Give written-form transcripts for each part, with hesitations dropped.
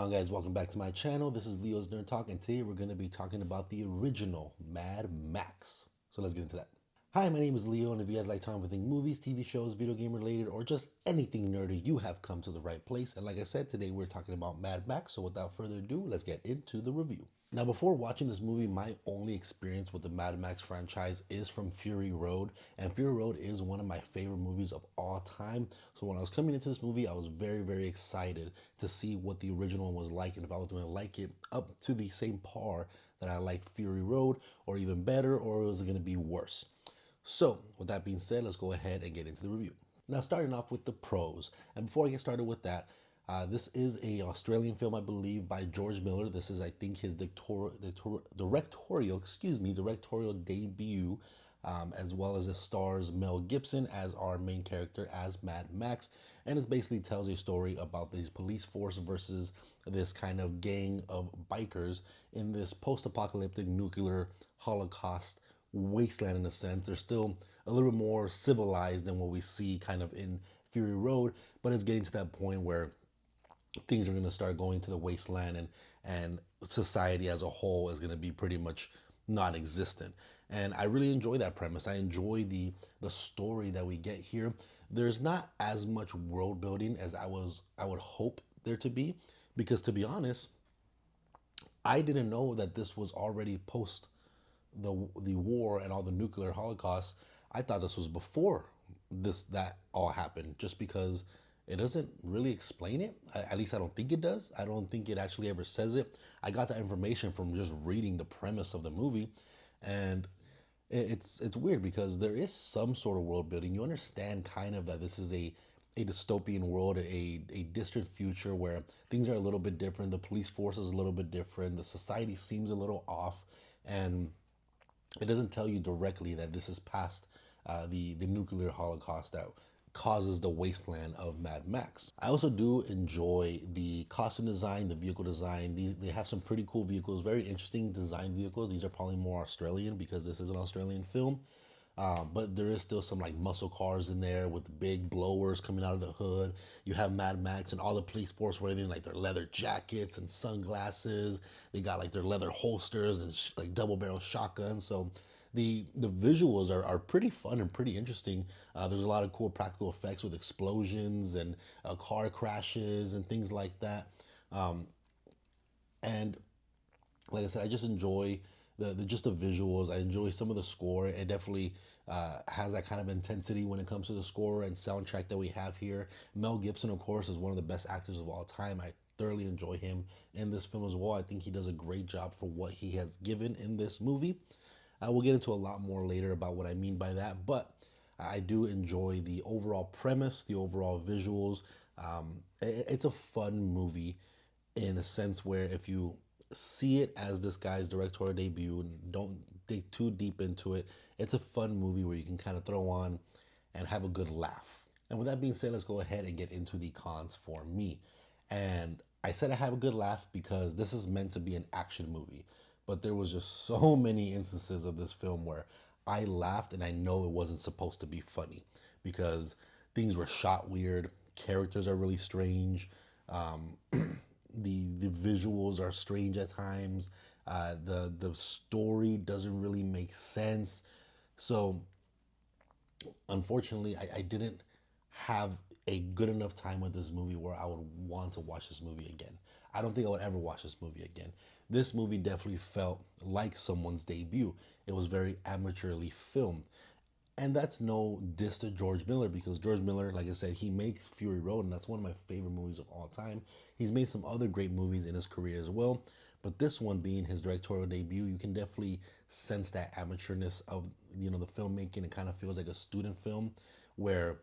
on, guys? Welcome back to my channel. This is Leo's Nerd Talk, and today we're going to be talking about the original Mad Max. So let's get into that. Hi, my name is Leo, and if you guys like talking everything movies, TV shows, video game related, or just anything nerdy, you have come to the right place. And like I said, today we're talking about Mad Max. So without further ado, let's get into the review. Now, before watching this movie, my only experience with the Mad Max franchise is from Fury Road, and Fury Road is one of my favorite movies of all time. So when I was coming into this movie, I was very, very excited to see what the original one was like, and if I was going to like it up to the same par that I liked Fury Road, or even better, or was it going to be worse? So, with that being said, let's go ahead and get into the review. Now, starting off with the pros, and before I get started with that, this is a Australian film, I believe, by George Miller. This is, I think, his directorial debut, as well as it stars Mel Gibson as our main character as Mad Max, and it basically tells a story about these police force versus this kind of gang of bikers in this post-apocalyptic nuclear holocaust wasteland. In a sense, they're still a little bit more civilized than what we see kind of in Fury Road, but it's getting to that point where things are going to start going to the wasteland, and society as a whole is going to be pretty much non-existent. And I really enjoy that premise. I enjoy the story that we get here. There's not as much world building as I would hope there to be, because to be honest, I didn't know that this was already post the war and all the nuclear holocaust. I thought this was before that all happened, just because it doesn't really explain it. At least I don't think it does. I don't think it actually ever says it. I got that information from just reading the premise of the movie, and it's weird because there is some sort of world building. You understand kind of that this is a dystopian world, a distant future where things are a little bit different. The police force is a little bit different. The society seems a little off, and it doesn't tell you directly that this is past the nuclear holocaust that causes the wasteland of Mad Max. I also do enjoy the costume design, the vehicle design. They have some pretty cool vehicles, very interesting design vehicles. These are probably more Australian because this is an Australian film. But there is still some like muscle cars in there with big blowers coming out of the hood. You have Mad Max and all the police force wearing like their leather jackets and sunglasses. They got like their leather holsters and like double barrel shotguns. So the visuals are pretty fun and pretty interesting. There's a lot of cool practical effects with explosions and car crashes and things like that. And like I said, I just enjoy the just the visuals. I enjoy some of the score. It definitely has that kind of intensity when it comes to the score and soundtrack that we have here. Mel Gibson, of course, is one of the best actors of all time. I thoroughly enjoy him in this film as well. I think he does a great job for what he has given in this movie. We'll get into a lot more later about what I mean by that, but I do enjoy the overall premise, the overall visuals. It's a fun movie in a sense where if you see it as this guy's directorial debut and don't dig too deep into it, it's a fun movie where you can kind of throw on and have a good laugh. And with that being said, let's go ahead and get into the cons for me. And I said I have a good laugh because this is meant to be an action movie, but there was just so many instances of this film where I laughed and I know it wasn't supposed to be funny because things were shot weird, characters are really strange, the visuals are strange at times. The story doesn't really make sense. So unfortunately, I didn't have a good enough time with this movie where I would want to watch this movie again. I don't think I would ever watch this movie again. This movie definitely felt like someone's debut. It was very amateurly filmed. And that's no diss to George Miller because George Miller, like I said, he makes Fury Road, and that's one of my favorite movies of all time. He's made some other great movies in his career as well, but this one being his directorial debut, you can definitely sense that amateurness of the filmmaking. It kind of feels like a student film where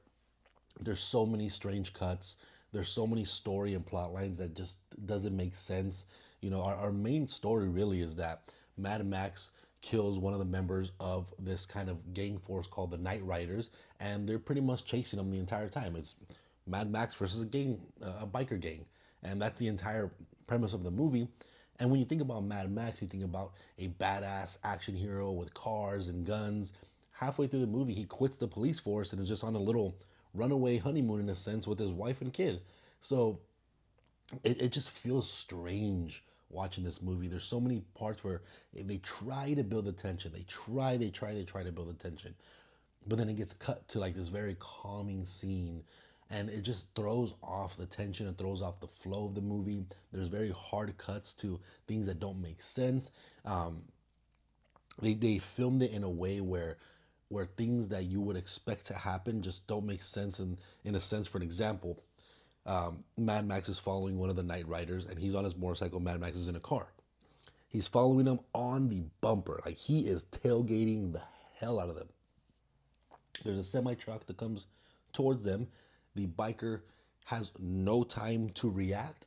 there's so many strange cuts. There's so many story and plot lines that just doesn't make sense. Our main story really is that Mad Max kills one of the members of this kind of gang force called the Night Riders, and they're pretty much chasing him the entire time. It's Mad Max versus a biker gang, and that's the entire premise of the movie. And when you think about Mad Max, you think about a badass action hero with cars and guns. Halfway through the movie, he quits the police force and is just on a little runaway honeymoon in a sense with his wife and kid. So it just feels strange watching this movie. There's so many parts where they try to build the tension. They try to build the tension. But then it gets cut to like this very calming scene, and it just throws off the tension and throws off the flow of the movie. There's very hard cuts to things that don't make sense. They filmed it in a way where things that you would expect to happen just don't make sense in a sense. For an example, Mad Max is following one of the Night Riders, and he's on his motorcycle. Mad Max is in a car. He's following them on the bumper, like he is tailgating the hell out of them. There's a semi truck that comes towards them. The biker has no time to react,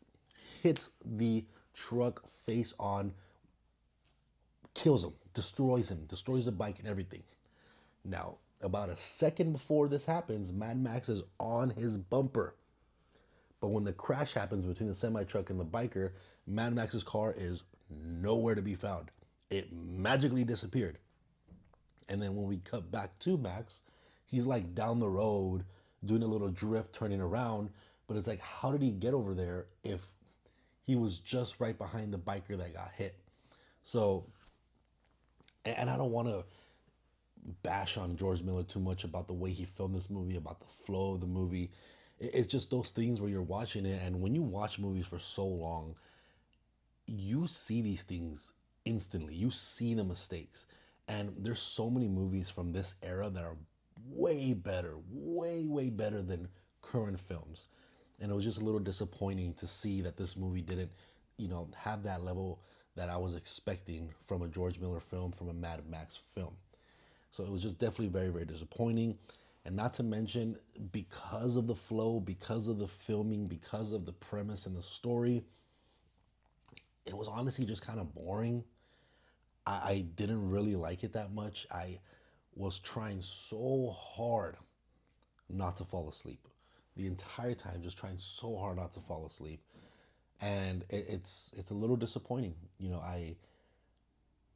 hits the truck face on, kills him, destroys the bike and everything. Now, about a second before this happens, Mad Max is on his bumper. But when the crash happens between the semi truck and the biker, Mad Max's car is nowhere to be found. It magically disappeared. And then when we cut back to Max, he's like down the road doing a little drift, turning around. But it's like, how did he get over there if he was just right behind the biker that got hit? So, and I don't want to bash on George Miller too much about the way he filmed this movie, about the flow of the movie. It's just those things where you're watching it, and when you watch movies for so long, you see these things instantly. You see the mistakes. And there's so many movies from this era that are way better, way better than current films. And it was just a little disappointing to see that this movie didn't, have that level that I was expecting from a George Miller film, from a Mad Max film. So it was just definitely very disappointing. And not to mention, because of the flow, because of the filming, because of the premise and the story, it was honestly just kind of boring. I didn't really like it that much. I was trying so hard not to fall asleep. The entire time, just trying so hard not to fall asleep. And it's a little disappointing.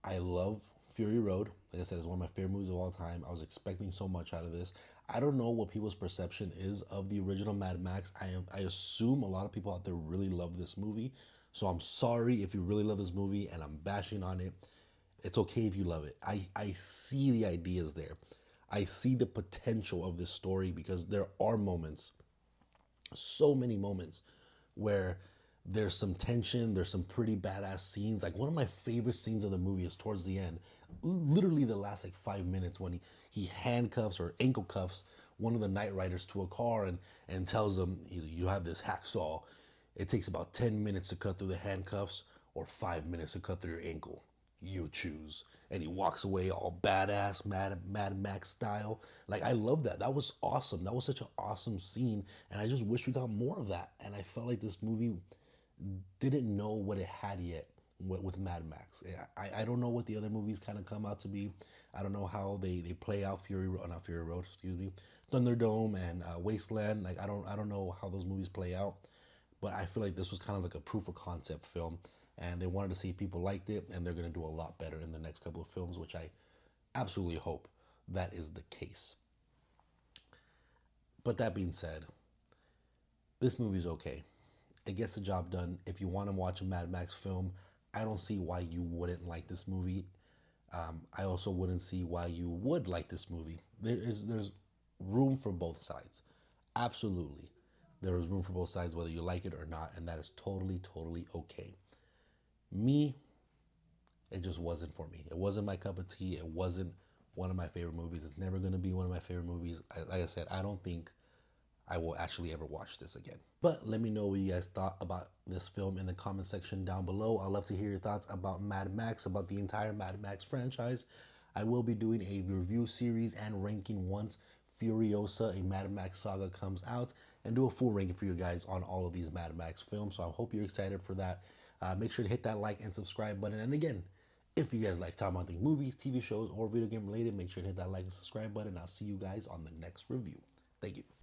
I love Fury Road. Like I said, it's one of my favorite movies of all time. I was expecting so much out of this. I don't know what people's perception is of the original Mad Max. I assume a lot of people out there really love this movie. So I'm sorry if you really love this movie and I'm bashing on it. It's okay if you love it. I see the ideas there. I see the potential of this story because there are moments, so many moments, where there's some tension, there's some pretty badass scenes. Like one of my favorite scenes of the movie is towards the end, literally the last like 5 minutes when he handcuffs or ankle cuffs one of the Night Riders to a car and tells them, you have this hacksaw. It takes about 10 minutes to cut through the handcuffs or 5 minutes to cut through your ankle. You choose. And he walks away all badass, Mad Max style. Like, I love that. That was awesome. That was such an awesome scene. And I just wish we got more of that. And I felt like this movie didn't know what it had yet with Mad Max. I don't know what the other movies kind of come out to be. I don't know how they play out not Fury Road, excuse me, Thunderdome and Wasteland. Like I don't know how those movies play out, but I feel like this was kind of like a proof of concept film, and they wanted to see if people liked it, and they're gonna do a lot better in the next couple of films, which I absolutely hope that is the case. But that being said, this movie's okay. It gets the job done. If you want to watch a Mad Max film, I don't see why you wouldn't like this movie. I also wouldn't see why you would like this movie. There's room for both sides. Absolutely. There is room for both sides, whether you like it or not, and that is totally okay. Me, it just wasn't for me. It wasn't my cup of tea. It wasn't one of my favorite movies. It's never going to be one of my favorite movies. Like I said, I don't think I will actually ever watch this again. But let me know what you guys thought about this film in the comment section down below. I'd love to hear your thoughts about Mad Max, about the entire Mad Max franchise. I will be doing a review series and ranking once Furiosa, a Mad Max saga, comes out, and do a full ranking for you guys on all of these Mad Max films. So I hope you're excited for that. Make sure to hit that like and subscribe button. And again, if you guys like talking about things, movies, TV shows, or video game related, make sure to hit that like and subscribe button. I'll see you guys on the next review. Thank you.